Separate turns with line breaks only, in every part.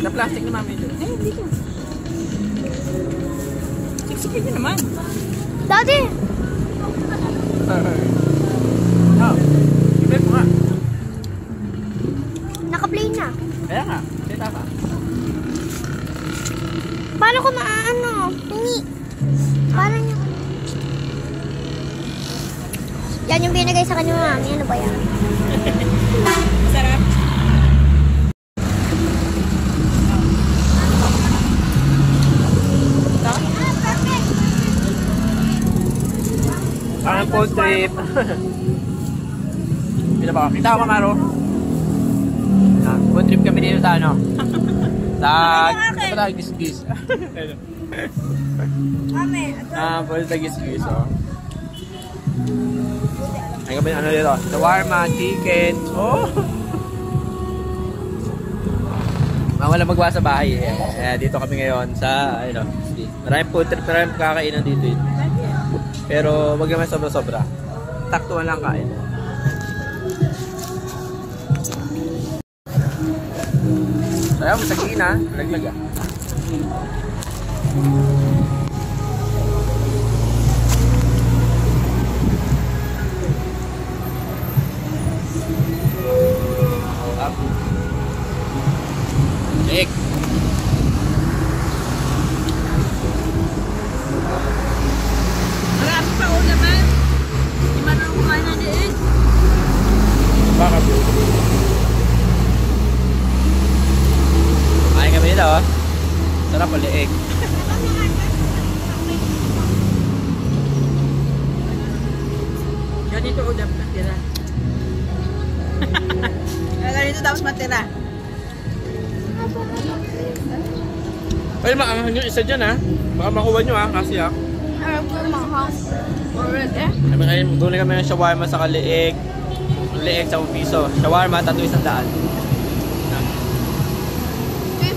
Na plastic na mami ito.
Ay, hindi ko.
Siksik yun naman.
Daddy!
Oh, i-break mo nga.
Naka-play na.
Kaya nga, kita ka.
Paano ko maaano? Hingi. Paano nyo? Yan yung binigay sa kanya mami. Ano ba yan?
Sarap. Ang food trip. Kita ko Maro. Food trip kami dito sa ano? Sa Gis-Gis. Food sa Gis-Gis. Ay kami ano dito? Shawarma, chicken. Oh! Wala magawa sa bahay. Dito kami ngayon sa ano. Maraming food trip, maraming kakainan dito. Pero wag naman sobra-sobra. Taktuan lang kain. Ayaw mo sa kina, laglag ah. Cek.
Marami pa o naman. Hindi marunong kumain na din.
Bakit? Kain kami nila oh. Sarap o liig.
Ganito o dapat matira. Ganito dapat matira.
Ay, maanghang yung isa dyan ha. Baka makuha nyo ha, kasi ha. Doon kami ng shawarma sa kaliig. Liig sa piso. Shawarma, 300.
3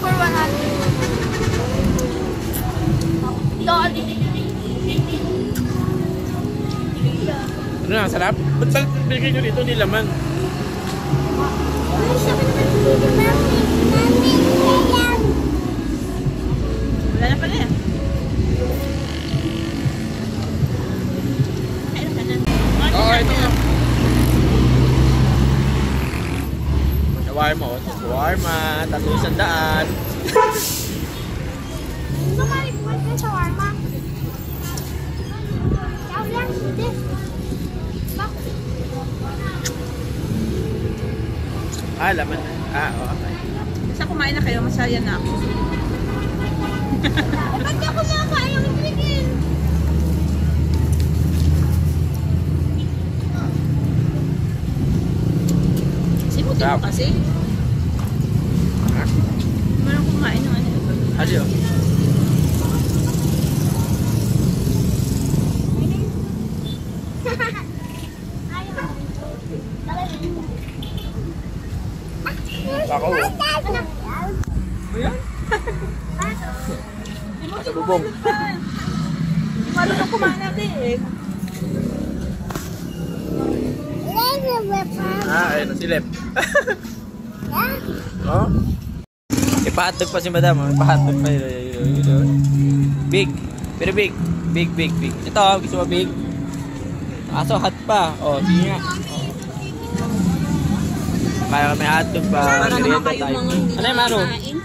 for 100.
Ano na, sarap? Ba't bigay nyo dito, di laman?
Wala na pala yan.
Oo, ito nga. Shawarma o. Shawarma, 300.
Sumalikwan ka sa shawarma. Ikaw lang, hindi.
Ah, laman na. Ah, okay.
Basta kumain na kayo, masaya na ako.
Ba't ka kumakain yung ibigin?
Simutin mo kasi. Marunong kumain ng ano.
Adyo. Ako. Ayan. Sa bubong.
Marunong kumain na din.
Ah, ayun na silip. Oh. Ipahatog pa si madam. Ipahatog pa yun. Big. Pero big. Big. Ito, gusto mo big? Aso, hot pa. Oh, sige nga. Kaya kami hotdog pa.
Para naman kayo mga hindi
Ano yung Maro?
nakakain.